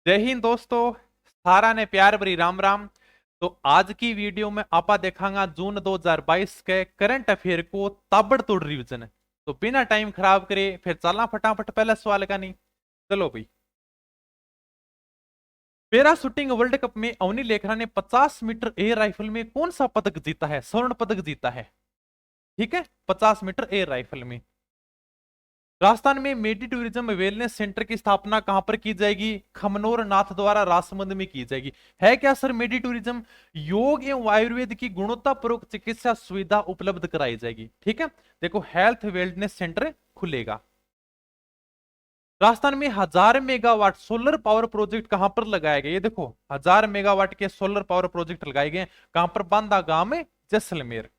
जय हिंद दोस्तों। सारा ने प्यार भरी राम राम। तो आज की वीडियो में आपा देखांगा जून 2022 के करंट अफेयर को ताबड़तोड़ रिवीजन। तो बिना टाइम खराब करे फिर चलना फटाफट पहला सवाल का नहीं। चलो भाई। पैरा शूटिंग वर्ल्ड कप में अवनी लेखरा ने 50 मीटर एयर राइफल में कौन सा पदक जीता है? स्वर्ण पदक जीता है। ठीक है, 50 मीटर एयर राइफल में। राजस्थान में मेडी टूरिज्म वेलनेस सेंटर की स्थापना कहां पर की जाएगी? खमनोर नाथ द्वारा राजसमंद में की जाएगी। है क्या सर? मेडी टूरिज्म योग एवं आयुर्वेद की गुणवत्तापूर्वक चिकित्सा सुविधा उपलब्ध कराई जाएगी। ठीक है, देखो हेल्थ वेलनेस सेंटर खुलेगा। राजस्थान में 1000 मेगावाट सोलर पावर प्रोजेक्ट कहां पर लगाया गया? ये देखो 1000 मेगावाट के सोलर पावर प्रोजेक्ट लगाए गए। कहां पर? बांदा गांव में, जैसलमेर।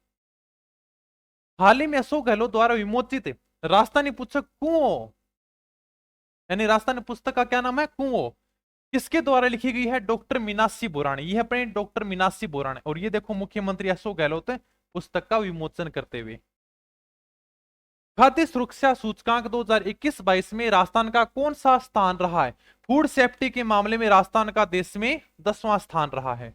हाल ही में अशोक गहलोत द्वारा विमोचित राजस्थानी पुस्तक कुओं, यानी राजस्थानी पुस्तक का क्या नाम है? कुओं, किसके द्वारा लिखी गई है? डॉक्टर मीनाक्षी बोरानी। ये है अपने डॉक्टर मीनाक्षी बोरानी। और ये देखो मुख्यमंत्री अशोक गहलोत पुस्तक का विमोचन करते हुए। खाद्य सुरक्षा सूचकांक 2021-22 में राजस्थान का कौन सा स्थान रहा है? फूड सेफ्टी के मामले में राजस्थान का देश में 10वां स्थान रहा है।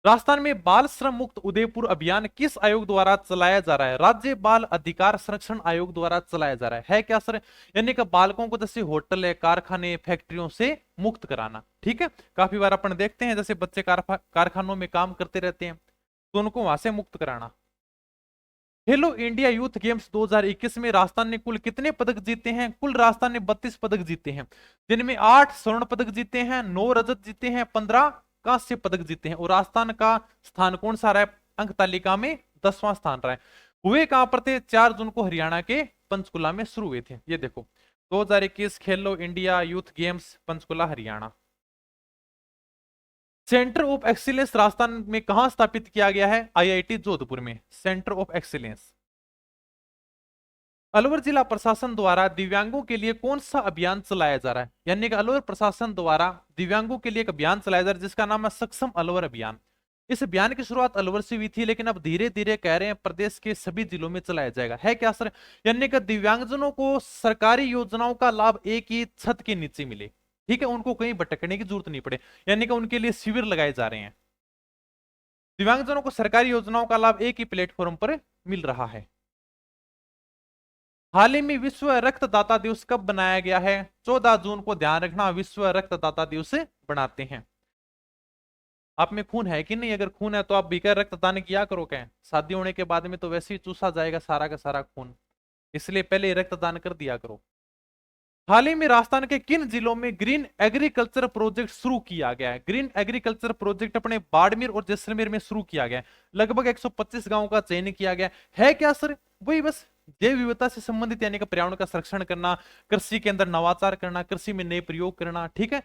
राजस्थान में बाल श्रम मुक्त उदयपुर अभियान किस आयोग द्वारा चलाया जा रहा है? राज्य बाल अधिकार संरक्षण आयोग द्वारा चलाया जा रहा है क्या सर? यानी कि बालकों को जैसे होटल है, कारखाने, फैक्ट्रियों से मुक्त कराना। ठीक है, काफी बार अपन देखते हैं जैसे बच्चे कारखानों में काम करते रहते हैं, तो उनको वहां से मुक्त कराना। खेलो इंडिया यूथ गेम्स 2021 में राजस्थान ने कुल कितने पदक जीते हैं? कुल राजस्थान ने 32 पदक जीते हैं, जिनमें 8 स्वर्ण पदक जीते हैं, 9 रजत जीते हैं, 15 कांस्य पदक जीते हैं। और राजस्थान का स्थान कौन सा रहा है अंक तालिका में? 10वां स्थान रहा है। हुए कहां पर थे? 4 जून को हरियाणा के पंचकुला में शुरू हुए थे। ये देखो 2021 खेलो India youth games, Panchkula Haryana. Centre of excellence Rajasthan में कहां स्थापित किया गया है? आईआईटी जोधपुर में, सेंटर ऑफ एक्सीलेंस। अलवर जिला प्रशासन द्वारा दिव्यांगों के लिए कौन सा अभियान चलाया जा रहा है? यानी कि अलवर प्रशासन द्वारा दिव्यांगों के लिए एक अभियान चलाया जा रहा है जिसका नाम है सक्षम अलवर अभियान। इस अभियान की शुरुआत अलवर से हुई थी, लेकिन अब धीरे धीरे कह रहे हैं प्रदेश के सभी जिलों में चलाया जाएगा। है क्या सर? यानी कि दिव्यांगजनों को सरकारी योजनाओं का लाभ एक ही छत के नीचे मिले। ठीक है, उनको कहीं भटकने की जरूरत नहीं पड़े। यानी कि उनके लिए शिविर लगाए जा रहे हैं। दिव्यांगजनों को सरकारी योजनाओं का लाभ एक ही प्लेटफॉर्म पर मिल रहा है। हाल ही में विश्व रक्तदाता दिवस कब बनाया गया है? 14 जून को। ध्यान रखना, विश्व रक्तदाता दिवस बनाते हैं। आप में खून है कि नहीं? अगर खून है तो आप बीकर रक्तदान किया करो। क्या शादी होने के बाद में तो वैसे ही चूसा जाएगा सारा का सारा खून, इसलिए पहले रक्तदान कर दिया करो। हाल ही में राजस्थान के किन जिलों में ग्रीन एग्रीकल्चर प्रोजेक्ट शुरू किया गया है? ग्रीन एग्रीकल्चर प्रोजेक्ट अपने बाड़मेर और जैसलमेर में शुरू किया गया है। लगभग 125 गांवों का चयन किया गया है क्या सर? वही बस जैव विविधता से संबंधित, यानी कि पर्यावरण का संरक्षण करना, कृषि के अंदर नवाचार करना, कृषि में नए प्रयोग करना, ठीक है,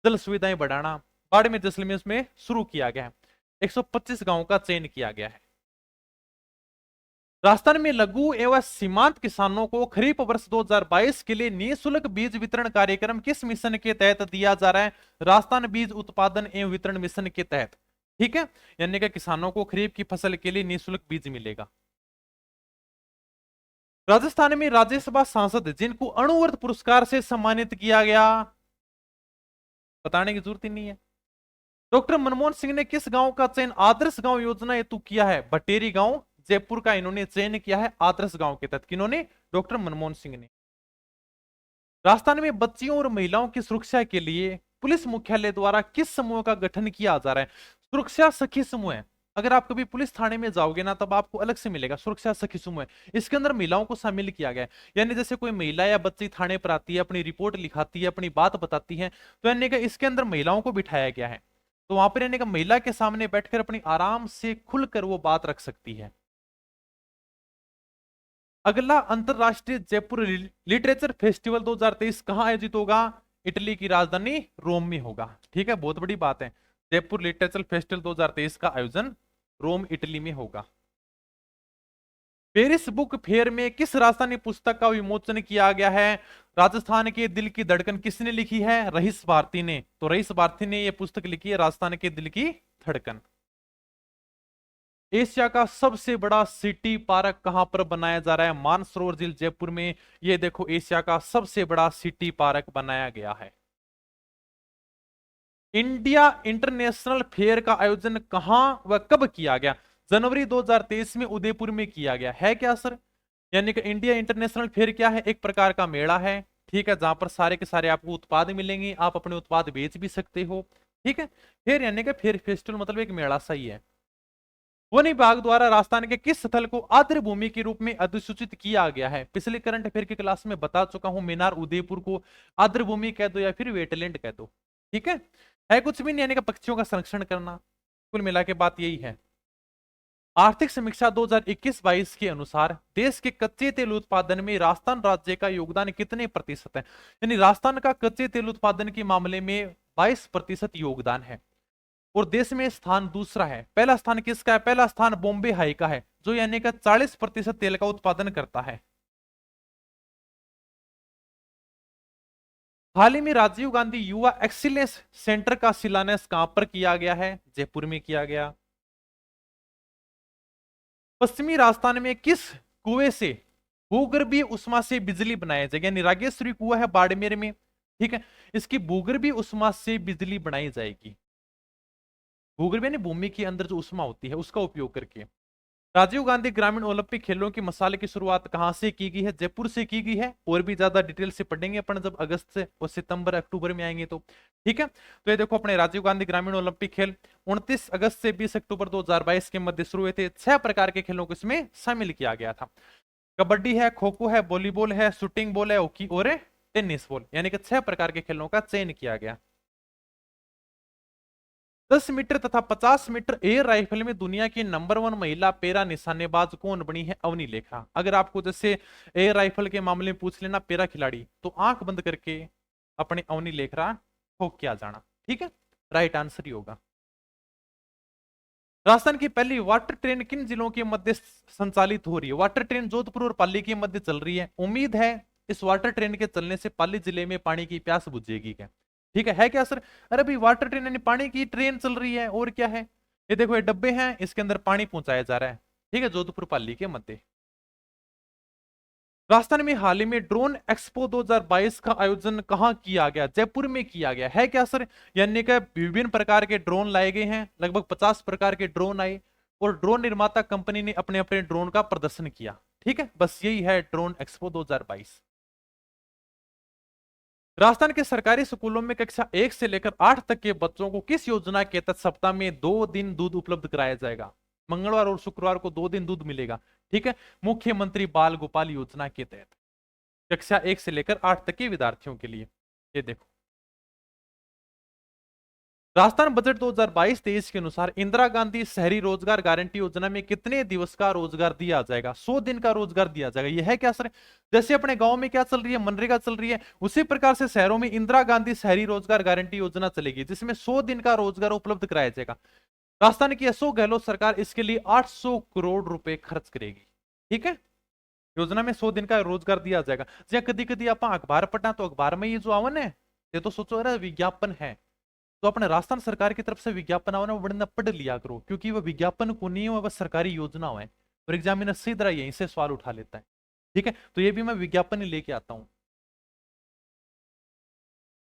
जल सुविधाएं बढ़ाना, बाड़मेर जैसलमेर में शुरू किया गया है। 125 गांवों का चयन किया गया है। राजस्थान में लघु एवं सीमांत किसानों को खरीफ वर्ष 2022 के लिए निःशुल्क बीज वितरण कार्यक्रम किस मिशन के तहत दिया जा रहा है? राजस्थान बीज उत्पादन एवं वितरण मिशन के तहत। ठीक है, यानी कि किसानों को खरीफ की फसल के लिए निःशुल्क बीज मिलेगा। राजस्थान में राज्यसभा सांसद जिनको अणुवर्त पुरस्कार से सम्मानित किया गया, बताने की जरूरत ही नहीं है। डॉक्टर मनमोहन सिंह ने किस गांव का चयन आदर्श गांव योजना हेतु किया है? बटेरी गांव, जयपुर का इन्होंने चयन किया है आदर्श गांव के तहत। किन्होंने? डॉक्टर मनमोहन सिंह ने। राजस्थान में बच्चियों और महिलाओं की सुरक्षा के लिए पुलिस मुख्यालय द्वारा किस समूह का गठन किया जा रहा है? सुरक्षा सखी समूह है। अगर आप कभी पुलिस थाने में जाओगे ना, तब आपको अलग से मिलेगा सुरक्षा सखी समूह है। इसके अंदर महिलाओं को शामिल किया गया है। यानी जैसे कोई महिला या बच्ची थाने पर आती है, अपनी रिपोर्ट लिखाती है, अपनी बात बताती है, तो यानी कि इसके अंदर महिलाओं को बिठाया गया है। तो वहां पर यानी कि महिला के सामने बैठकर अपनी आराम से खुलकर वो बात रख सकती है। अगला अंतरराष्ट्रीय जयपुर लिटरेचर फेस्टिवल 2023 कहां आयोजित होगा? इटली की राजधानी रोम में होगा। ठीक है, बहुत बड़ी बात है। जयपुर लिटरेचर फेस्टिवल 2023 का आयोजन रोम इटली में होगा। पेरिस बुक फेयर में किस राजस्थानी पुस्तक का विमोचन किया गया है? राजस्थान के दिल की धड़कन किसने लिखी है? रईस भारती ने। तो रईस भारती ने यह पुस्तक लिखी है, राजस्थान के दिल की धड़कन। एशिया का सबसे बड़ा सिटी पार्क कहां पर बनाया जा रहा है? मानसरोवर झील जयपुर में। ये देखो एशिया का सबसे बड़ा सिटी पार्क बनाया गया है। इंडिया इंटरनेशनल फेयर का आयोजन कहां व कब किया गया? जनवरी 2023 में उदयपुर में किया गया है क्या सर? यानी कि इंडिया इंटरनेशनल फेयर क्या है? एक प्रकार का मेला है, ठीक है, जहां पर सारे के सारे आपको उत्पाद मिलेंगे, आप अपने उत्पाद बेच भी सकते हो, ठीक है। फेयर यानी कि फेयर फेस्टिवल मतलब एक मेला सा ही है। वन विभाग द्वारा राजस्थान के किस स्थल को आर्द्र भूमि के रूप में अधिसूचित किया गया है? पिछले करंट अफेयर की क्लास में बता चुका हूं, मीनार उदयपुर को आर्द्र भूमि कह दो या फिर वेटलैंड कह दो, ठीक है कुछ भी नहीं, यानी कि पक्षियों का संरक्षण करना। कुल मिला के बात यही है। आर्थिक समीक्षा 2021-22 के अनुसार देश के कच्चे तेल उत्पादन में राजस्थान राज्य का योगदान कितने प्रतिशत है? यानी राजस्थान का कच्चे तेल उत्पादन के मामले में 22% योगदान है और देश में स्थान दूसरा है। पहला स्थान किसका है? पहला स्थान बॉम्बे हाई का है, जो यानी कि 40% तेल का उत्पादन करता है। हाल ही में राजीव गांधी युवा एक्सीलेंस सेंटर का शिलान्यास कहां पर किया गया है? जयपुर में किया गया। पश्चिमी राजस्थान में किस कुएं से भूगर्भीय उष्मा से बिजली बनाया जाएगा? यानी रागेश्वरी कुआं है बाड़मेर में, ठीक है, इसकी भूगर्भीय उष्मा से बिजली बनाई जाएगी। भूगर्भ यानी भूमि के अंदर जो उष्मा होती है उसका उपयोग करके। राजीव गांधी ग्रामीण ओलंपिक खेलों की मसाले की शुरुआत कहां से की गई है? जयपुर से की गई है। और भी ज्यादा डिटेल से पढ़ेंगे अपन जब अगस्त से और सितंबर अक्टूबर में आएंगे तो, ठीक है। तो ये देखो अपने राजीव गांधी ग्रामीण ओलंपिक खेल 29 अगस्त से 20 अक्टूबर 2022 के मध्य शुरू हुए थे। 6 प्रकार के खेलों को इसमें शामिल किया गया था। कबड्डी है, खो खो है, वॉलीबॉल है, शूटिंग बॉल है, हॉकी और टेनिस बॉल, यानी कि 6 प्रकार के खेलों का चयन किया गया। 10 मीटर तथा 50 मीटर एयर राइफल में दुनिया की नंबर 1 महिला पैरा निशानेबाज कौन बनी है? अवनी लेखा। अगर आपको जैसे एयर राइफल के मामले में पूछ लेना पैरा खिलाड़ी, तो आंख बंद करके अपने अवनी लेखरा ठोक के आ जाना, ठीक है, राइट आंसर ही होगा। राजस्थान की पहली वाटर ट्रेन किन जिलों के मध्य संचालित हो रही है? वाटर ट्रेन जोधपुर और पाली के मध्य चल रही है। उम्मीद है इस वाटर ट्रेन के चलने से पाली जिले में पानी की प्यास बुझेगी क्या? ठीक है क्या सर? अरे भाई वाटर ट्रेन यानी पानी की ट्रेन चल रही है, और क्या है? ये देखो ये डब्बे हैं, इसके अंदर पानी पहुंचाया जा रहा है, ठीक है, जोधपुर पाली के मध्य। राजस्थान में हाल ही में ड्रोन एक्सपो 2022 का आयोजन कहां किया गया? जयपुर में किया गया है क्या सर? यानी कि विभिन्न प्रकार के ड्रोन लाए गए हैं, लगभग 50 प्रकार के ड्रोन आए और ड्रोन निर्माता कंपनी ने अपने अपने ड्रोन का प्रदर्शन किया, ठीक है, बस यही है ड्रोन एक्सपो 2022। राजस्थान के सरकारी स्कूलों में कक्षा 1 से लेकर 8 तक के बच्चों को किस योजना के तहत सप्ताह में 2 दिन दूध उपलब्ध कराया जाएगा? मंगलवार और शुक्रवार को 2 दिन दूध मिलेगा, ठीक है, मुख्यमंत्री बाल गोपाल योजना के तहत कक्षा 1 से लेकर 8 तक के विद्यार्थियों के लिए। ये देखो राजस्थान बजट 2022-23 के अनुसार इंदिरा गांधी शहरी रोजगार गारंटी योजना में कितने दिवस का रोजगार दिया जाएगा? 100 दिन का रोजगार दिया जाएगा। यह है क्या सर? जैसे अपने गांव में क्या चल रही है, मनरेगा चल रही है, उसी प्रकार से शहरों में इंदिरा गांधी शहरी रोजगार गारंटी योजना चलेगी, जिसमें 100 दिन का रोजगार उपलब्ध कराया जाएगा। राजस्थान की अशोक गहलोत सरकार इसके लिए 800 करोड़ रुपए खर्च करेगी, ठीक है। योजना में 100 दिन का रोजगार दिया जाएगा। जैसे कदी कदी आप अखबार पढ़ना, तो अखबार में ये जो आवन है, ये तो सोचो अरे विज्ञापन है, तो अपने राजस्थान सरकार की तरफ से विज्ञापन आवे ना, वो पढ़ लिया करो, क्योंकि वह विज्ञापन को नहीं है, वह सरकारी योजना है और एग्जामिनर सीधा यहीं से सवाल उठा लेता है, ठीक है। तो ये भी मैं विज्ञापन ही लेके आता हूं।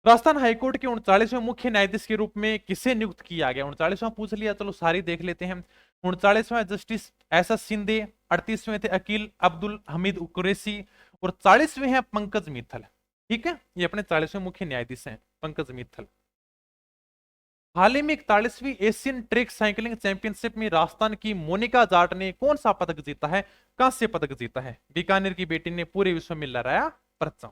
राजस्थान हाईकोर्ट के 39वें मुख्य न्यायाधीश के रूप में किसे नियुक्त किया गया? 39वां पूछ लिया, चलो सारी देख लेते हैं। 39वां जस्टिस एस एस शिंदे, 38वें थे अकील अब्दुल हमीद कुरैशी और 40वें हैं पंकज मित्तल, ठीक है, ये अपने 40वें मुख्य न्यायाधीश हैं पंकज मित्तल। हाल ही में 41वीं एशियन ट्रैक साइकिलिंग चैंपियनशिप में राजस्थान की मोनिका जाट ने कौन सा पदक जीता है? कांस्य पदक जीता है। बीकानेर की बेटी ने पूरे विश्व में लहराया परचम।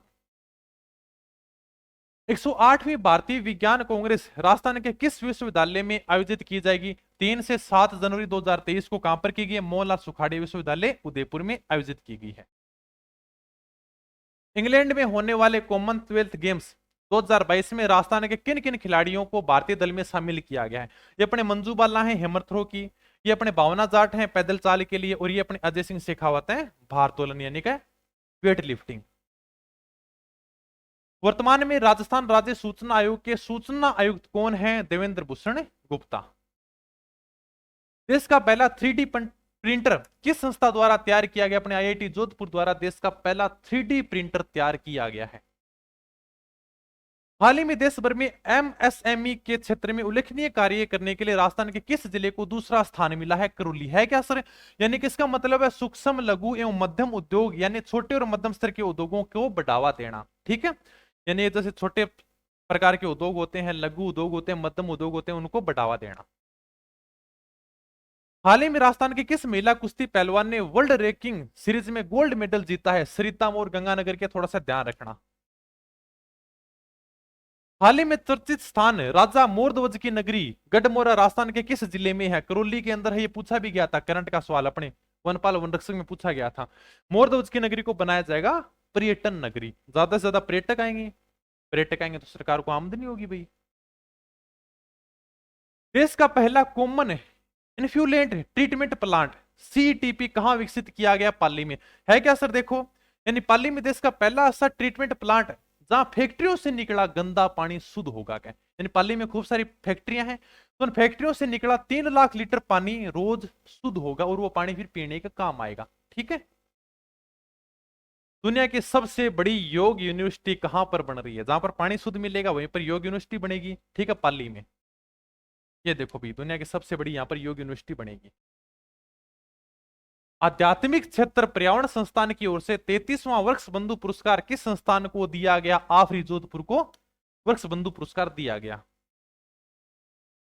108वीं भारतीय विज्ञान कांग्रेस राजस्थान के किस विश्वविद्यालय में आयोजित की जाएगी? 3 से 7 जनवरी 2023 को कहां पर की गई? मोहनलाल सुखाड़िया विश्वविद्यालय उदयपुर में आयोजित की गई है। इंग्लैंड में होने वाले कॉमनवेल्थ गेम्स 2022 में राजस्थान के किन किन खिलाड़ियों को भारतीय दल में शामिल किया गया है? ये अपने मंजू बाला है हेमर थ्रो की, ये अपने भावना जाट हैं पैदल चाल के लिए, और ये अपने अजय सिंह शेखावत हैं भारोत्तोलन यानी कि वेट लिफ्टिंग। वर्तमान में राजस्थान राज्य सूचना आयोग के सूचना आयुक्त कौन है? देवेंद्र भूषण गुप्ता। देश का पहला 3D प्रिंटर किस संस्था द्वारा तैयार किया गया? अपने आईआईटी जोधपुर द्वारा देश का पहला 3D प्रिंटर तैयार किया गया है। हाल ही में देश भर में एमएसएमई के क्षेत्र में उल्लेखनीय कार्य करने के लिए राजस्थान के किस जिले को दूसरा स्थान मिला है? करौली है क्या सर? यानी कि इसका मतलब है सूक्ष्म लघु एवं मध्यम उद्योग, यानी छोटे और मध्यम स्तर के उद्योगों को बढ़ावा देना। ठीक है, यानी जैसे छोटे प्रकार के उद्योग होते हैं, लघु उद्योग होते हैं, मध्यम उद्योग होते हैं, उनको बढ़ावा देना। हाल ही में राजस्थान की किस महिला कुश्ती पहलवान ने वर्ल्ड रैंकिंग सीरीज में गोल्ड मेडल जीता है? सरिता और गंगानगर के, थोड़ा सा ध्यान रखना। हाल ही में चर्चित स्थान राजा मोरध्वज की नगरी गढ़मोरा राजस्थान के किस जिले में है? करौली के अंदर है। ये पूछा भी गया था, करंट का सवाल अपने वनपाल वनरक्षक में पूछा गया था। मोरध्वज की नगरी को बनाया जाएगा पर्यटन नगरी, ज्यादा से ज्यादा पर्यटक आएंगे तो सरकार को आमदनी होगी भाई। देश का पहला common influential treatment plant CTP कहां विकसित किया गया? पाली में है क्या सर? देखो, यानी पाली में देश का पहला ऐसा ट्रीटमेंट प्लांट जहां फैक्ट्रियों से निकला गंदा पानी शुद्ध होगा। क्या, यानी पाली में खूब सारी फैक्ट्रियां हैं, तो उन फैक्ट्रियों से निकला 3 लाख लीटर पानी रोज शुद्ध होगा और वो पानी फिर पीने का काम आएगा। ठीक है, दुनिया की सबसे बड़ी योग यूनिवर्सिटी कहां पर बन रही है? जहां पर पानी शुद्ध मिलेगा वहीं पर योग यूनिवर्सिटी बनेगी। ठीक है, पाली में। ये देखो भी, दुनिया की सबसे बड़ी यहां पर योग यूनिवर्सिटी बनेगी। आध्यात्मिक क्षेत्र पर्यावरण संस्थान की ओर से 33वां वर्ष बंधु पुरस्कार किस संस्थान को दिया गया? आफरी जोधपुर को वर्ष बंधु पुरस्कार दिया गया।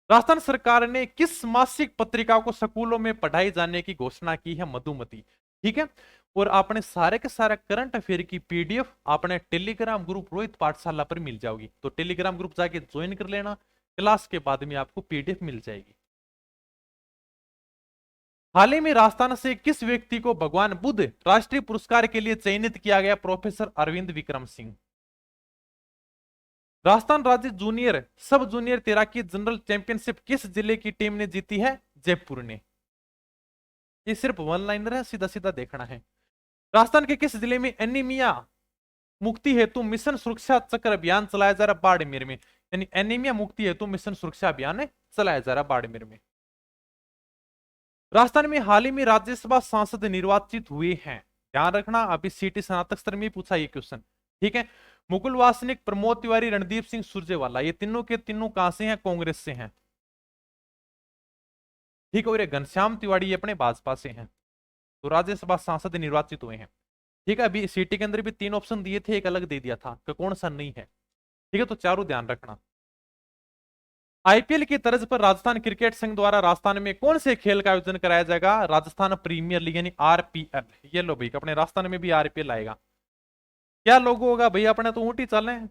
राजस्थान सरकार ने किस मासिक पत्रिका को स्कूलों में पढ़ाई जाने की घोषणा की है? मधुमती। ठीक है, और आपने सारे के सारे करंट अफेयर की पीडीएफ आपने टेलीग्राम ग्रुप रोहित पाठशाला पर मिल जाओगी, तो टेलीग्राम ग्रुप जाके ज्वाइन कर लेना, क्लास के बाद में आपको पीडीएफ मिल जाएगी। हाल ही में राजस्थान से किस व्यक्ति को भगवान बुद्ध राष्ट्रीय पुरस्कार के लिए चयनित किया गया? प्रोफेसर अरविंद विक्रम सिंह। राजस्थान राज्य जूनियर सब जूनियर तैराकी जनरल चैंपियनशिप किस जिले की टीम ने जीती है? जयपुर ने। ये सिर्फ वन लाइनर है, सीधा सीधा देखना है। राजस्थान के किस जिले में एनीमिया मुक्ति हेतु मिशन सुरक्षा चक्र अभियान चलाया जा रहा? बाड़मेर में। यानी एनीमिया मुक्ति हेतु मिशन सुरक्षा अभियान चलाया जा रहा बाड़मेर में। राजस्थान में हाल ही में राज्यसभा सांसद निर्वाचित हुए हैं, ध्यान रखना, अभी सीटी स्नातक स्तर में पूछा ये क्वेश्चन। ठीक है, मुकुल वासनिक, प्रमोद तिवारी, रणदीप सिंह सुरजेवाला, ये तीनों के तीनों कहां से हैं? कांग्रेस से हैं। ठीक है, और ये घनश्याम तिवारी अपने भाजपा से हैं, तो राज्यसभा सांसद निर्वाचित हुए हैं। ठीक है, अभी सीटी के अंदर भी 3 ऑप्शन दिए थे, एक अलग दे दिया था कि कौन सा नहीं है। ठीक है, तो चारों ध्यान रखना। आईपीएल की तर्ज पर राजस्थान क्रिकेट संघ द्वारा राजस्थान में कौन से खेल का आयोजन कराया जाएगा? राजस्थान प्रीमियर लीग यानी आरपीएल। ये लो भाई, अपने राजस्थान में भी आरपीएल आएगा। क्या लोगो होगा भाई? अपने तो ऊंट ही चल रहे हैं।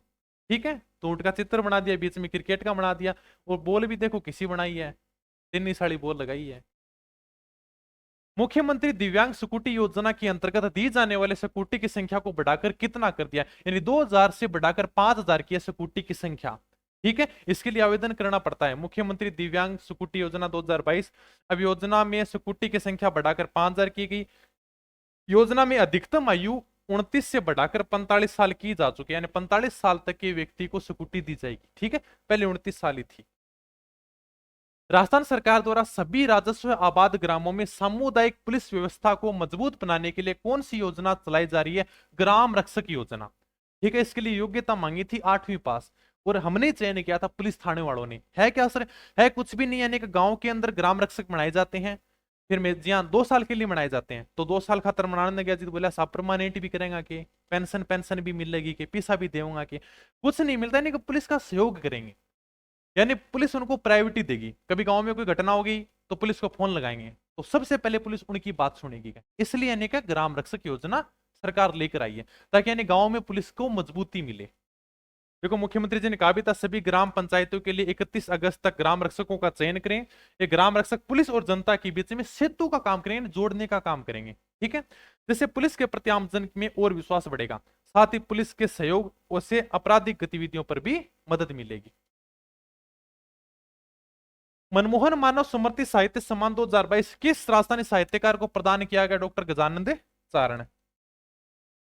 ठीक है, तो ऊंट का चित्र बना दिया, बीच में क्रिकेट का बना दिया, और बॉल भी देखो किसी बनाई है, तिन्नी साड़ी बॉल लगाई है। मुख्यमंत्री दिव्यांग स्कूटी योजना के अंतर्गत दी जाने वाले स्कूटी की संख्या को बढ़ाकर कितना कर दिया? यानी 2000 से बढ़ाकर 5000 की स्कूटी की संख्या। ठीक है, इसके लिए आवेदन करना पड़ता है। मुख्यमंत्री दिव्यांग स्कूटी योजना 2022। अब योजना में स्कूटी की संख्या बढ़ाकर 5000 की गई। योजना में अधिकतम आयु 29 से बढ़ाकर 45 साल की जा चुकी है, यानी 45 साल तक के व्यक्ति को स्कूटी दी जाएगी। ठीक है, पहले 29 साल ही थी। राजस्थान सरकार द्वारा सभी राजस्व आबाद ग्रामों में सामुदायिक पुलिस व्यवस्था को मजबूत बनाने के लिए कौन सी योजना चलाई जा रही है? ग्राम रक्षक योजना। ठीक है, इसके लिए योग्यता मांगी थी 8वीं पास, और हमने चयन किया था पुलिस थाने वालों ने। है क्या सर? है कुछ भी नहीं, यानी कि गांव के अंदर ग्राम रक्षक बनाए जाते हैं, फिर में जी हाँ 2 साल के लिए बनाए जाते हैं, तो 2 साल खातर मनाने गया जी, तो बोला सब परमानेंट भी करेंगे के, पेंशन पेंशन भी मिलेगी के, पैसा भी देगा के, कुछ नहीं मिलता, यानी कि पुलिस का सहयोग करेंगे, यानी पुलिस उनको प्रायोरिटी देगी। कभी गांव में कोई घटना होगी तो पुलिस को फोन लगाएंगे, तो सबसे पहले पुलिस उनकी बात सुनेगी। इसलिए यानी कि ग्राम रक्षक योजना सरकार लेकर आई है, ताकि यानी गांव में पुलिस को मजबूती मिले। देखो, मुख्यमंत्री जी ने कहा भी था सभी ग्राम पंचायतों के लिए 31 अगस्त तक ग्राम रक्षकों का चयन करें। ये ग्राम रक्षक पुलिस और जनता के बीच में सेतु का काम करेंगे, जोड़ने का काम करेंगे। ठीक है, जिससे पुलिस के प्रति आमजन में और विश्वास बढ़ेगा, साथ ही पुलिस के सहयोग से आपराधिक गतिविधियों पर भी मदद मिलेगी। मनमोहन मानव स्मृति साहित्य सम्मान 2022 किस राजस्थानी साहित्यकार को प्रदान किया गया? डॉक्टर गजानंद चारण।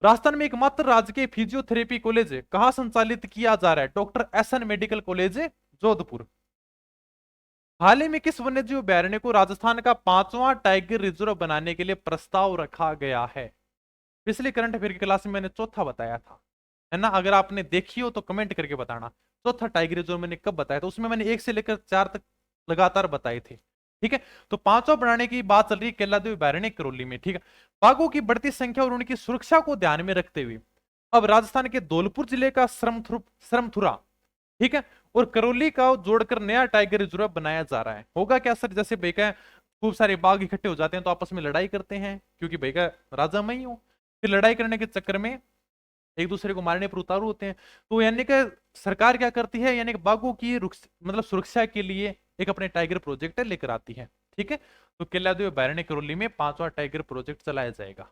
राजस्थान में एकमात्र राजकीय फिजियोथेरेपी कॉलेज कहां संचालित किया जा रहा है? Doctor SN medical college Jodhpur. हाल ही में किस वन्यजीव अभ्यारण्य को राजस्थान का 5वां टाइगर रिजर्व बनाने के लिए प्रस्ताव रखा गया है? पिछली करंट अफेयर की क्लास में मैंने चौथा बताया था। है ना, अगर आपने देखी हो तो कमेंट करके बताना। चौथा टाइगर रिजर्व मैंने कब बताया था, उसमें मैंने 1 से लेकर 4 तक लगातार बताए थे। ठीक है, तो पांचवा बनाने की बात चल रही है केलादेवी अभयारण्य करौली में। ठीक है, बाघों की बढ़ती संख्या और उनकी सुरक्षा को ध्यान में रखते हुए अब राजस्थान के धौलपुर जिले का सरमथुरा, ठीक है, और करौली का जोड़कर नया टाइगर रिजर्व बनाया जा रहा है। होगा क्या सर, जैसे बेका खूब सारे बाघ इकट्ठे हो जाते हैं तो आपस में लड़ाई करते हैं, क्योंकि बेका राजा मैं ही हूं, फिर लड़ाई करने के चक्कर में एक दूसरे को मारने पर उतारू होते हैं। तो यानी कि सरकार क्या करती है, यानी कि बाघों की मतलब सुरक्षा के लिए एक अपने टाइगर प्रोजेक्ट लेकर आती है। ठीक है, तो केलादेवी अभयारण्य करौली में 5वां टाइगर प्रोजेक्ट चलाया जाएगा।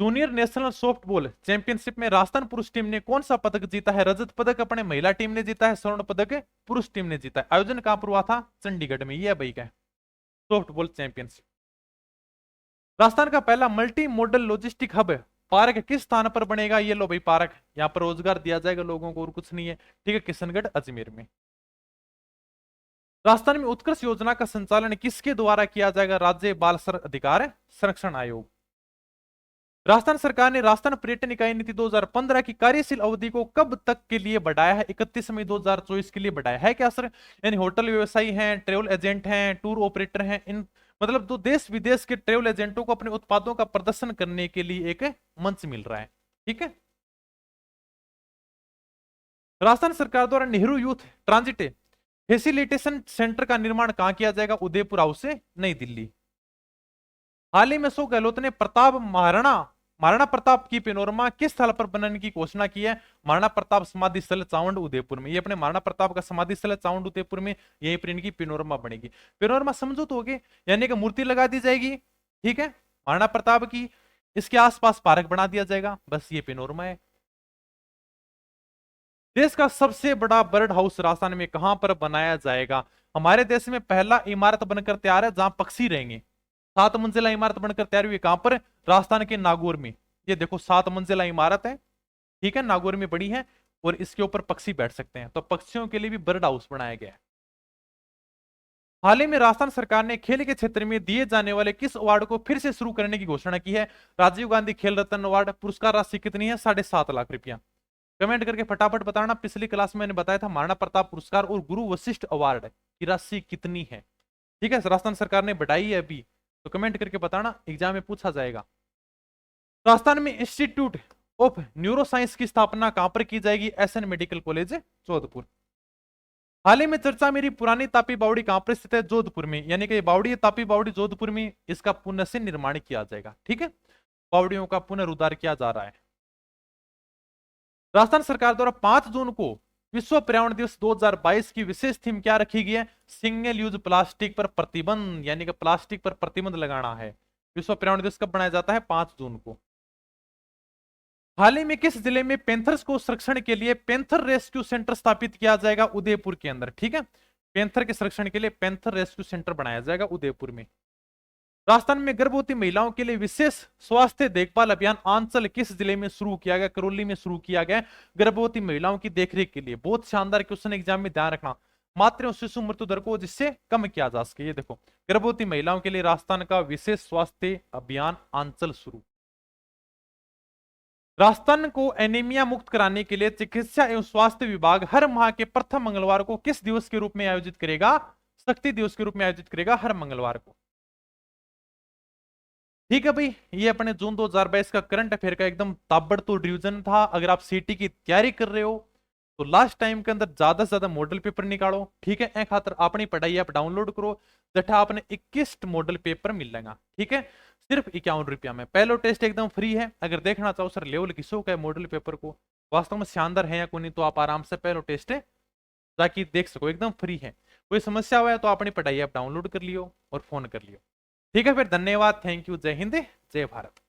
जूनियर नेशनल सॉफ्टबॉल चैंपियनशिप में राजस्थान पुरुष टीम ने कौन सा पदक जीता है? रजत पदक अपने महिला टीम ने जीता है, स्वर्ण पदक पुरुष टीम ने जीता है। आयोजन कहां पर हुआ था? चंडीगढ़ में। यह भाई का सॉफ्टबॉल चैंपियनशिप। राजस्थान का पहला multi modal logistic hub park किस स्थान पर बनेगा? ये लो भाई पार्क, यहाँ पर रोजगार दिया जाएगा लोगों को और कुछ नहीं है। ठीक है, किशनगढ़ अजमेर में। राजस्थान में उत्कर्ष योजना का संचालन किसके द्वारा किया जाएगा? राज्य बाल अधिकार संरक्षण आयोग। राजस्थान सरकार ने राजस्थान पर्यटन इकाई नीति 2015 की कार्यशील अवधि को कब तक के लिए बढ़ाया है? 31 मई 2024 के लिए बढ़ाया है क्या सर? यानी होटल व्यवसायी हैं, ट्रेवल एजेंट हैं, टूर ऑपरेटर हैं, इन मतलब तो देश विदेश के ट्रेवल एजेंटों को अपने उत्पादों का प्रदर्शन करने के लिए एक मंच मिल रहा है। ठीक है, राजस्थान सरकार द्वारा Nehru youth transit facilitation centre का निर्माण कहां किया जाएगा? उदयपुर हाउस से नई दिल्ली। हाल ही में अशोक गहलोत ने प्रताप महाराणा महाराणा प्रताप की पेनोरमा किस स्थल पर बनाने की घोषणा की है? महाराणा प्रताप समाधि स्थल चावंड उदयपुर में। ये अपने महाराणा प्रताप का समाधि स्थल है चावंड उदयपुर में, यहीं पर इनकी पेनोरमा बनेगी। पेनोरमा समझो तो होगे, यानी कि मूर्ति लगा दी जाएगी, ठीक है, महाराणा प्रताप की, इसके आसपास पार्क बना दिया जाएगा, बस ये पेनोरमा है। देश का सबसे बड़ा बर्ड हाउस राजस्थान में कहां पर बनाया जाएगा? हमारे देश में पहला इमारत बनकर तैयार है जहां पक्षी रहेंगे। 7 मंजिला इमारत बनकर तैयार हुई, कहां पर? राजस्थान के नागौर में। ये देखो 7 मंजिला इमारत है, ठीक है, नागौर में बड़ी है, और इसके ऊपर पक्षी बैठ सकते हैं, तो पक्षियों के लिए भी बर्ड हाउस बनाया गया है। हाल ही में राजस्थान सरकार ने खेल के क्षेत्र में दिए जाने वाले किस अवार्ड को फिर से शुरू करने की घोषणा की है? राजीव गांधी खेल रत्न अवार्ड। पुरस्कार राशि कितनी है? 7.5 लाख रुपया। कमेंट करके फटाफट बताना। पिछली क्लास में मैंने बताया था महाराणा प्रताप पुरस्कार और गुरु वशिष्ठ अवार्ड की राशि कितनी है। ठीक है, राजस्थान सरकार ने बढ़ाई है अभी, तो कमेंट करके बताना, एग्जाम में पूछा जाएगा। राजस्थान में इंस्टीट्यूट ऑफ न्यूरो साइंस की स्थापना कहां पर की जाएगी? SN medical college Jodhpur. हाल ही में चर्चा मेरी पुरानी तापी बावड़ी कहां पर स्थित है? जोधपुर में। यानी कि बावड़ी तापी बावड़ी जोधपुर में, इसका पुनः से निर्माण किया जाएगा। ठीक है, बावड़ियों का पुनरुद्धार किया जा रहा है। राजस्थान सरकार द्वारा 5 जून को विश्व पर्यावरण दिवस 2022 की विशेष थीम क्या रखी गई है? सिंगल यूज प्लास्टिक पर प्रतिबंध, यानी कि प्लास्टिक पर प्रतिबंध लगाना है। विश्व पर्यावरण दिवस कब बनाया जाता है? 5 जून को। हाल ही में किस जिले में पैंथर्स को संरक्षण के लिए पैंथर रेस्क्यू सेंटर स्थापित किया जाएगा? उदयपुर के अंदर। ठीक है, पैंथर के संरक्षण के लिए पैंथर रेस्क्यू सेंटर बनाया जाएगा उदयपुर में। राजस्थान में गर्भवती महिलाओं के लिए विशेष स्वास्थ्य देखभाल अभियान आंचल किस जिले में शुरू किया गया? करौली में शुरू किया गया, गर्भवती महिलाओं की देखरेख के लिए। बहुत शानदार क्वेश्चन एग्जाम में, ध्यान रखना। मातृ और शिशु मृत्यु दर को जिससे कम किया जा सके। ये देखो, गर्भवती महिलाओं के लिए राजस्थान का विशेष स्वास्थ्य अभियान आंचल शुरू। राजस्थान को एनीमिया मुक्त कराने के लिए चिकित्सा एवं स्वास्थ्य विभाग हर माह के प्रथम मंगलवार को किस दिवस के रूप में आयोजित करेगा? शक्ति दिवस के रूप में आयोजित करेगा हर मंगलवार को। ठीक है भाई, ये अपने जून 2022 का करंट अफेयर का एकदम ताबड़तोड़ रिवीजन था। अगर आप सीटी की तैयारी कर रहे हो तो लास्ट टाइम के अंदर ज्यादा से ज्यादा मॉडल पेपर निकालो। ठीक है, खातर अपनी पढ़ाई ऐप डाउनलोड करो, जठा आपने 21 मॉडल पेपर मिलेगा। ठीक है, सिर्फ 51 रुपया में। पहला टेस्ट एकदम फ्री है। अगर देखना चाहो सर लेवल किसो का है मॉडल पेपर को वास्तव में शानदार है या कोई नहीं, तो आप आराम से पहला टेस्ट है ताकि देख सको, एकदम फ्री है। कोई समस्या हुआ है तो अपनी पढ़ाई ऐप डाउनलोड कर लियो और फोन कर लियो। ठीक है, फिर धन्यवाद, थैंक यू, जय हिंद, जय भारत।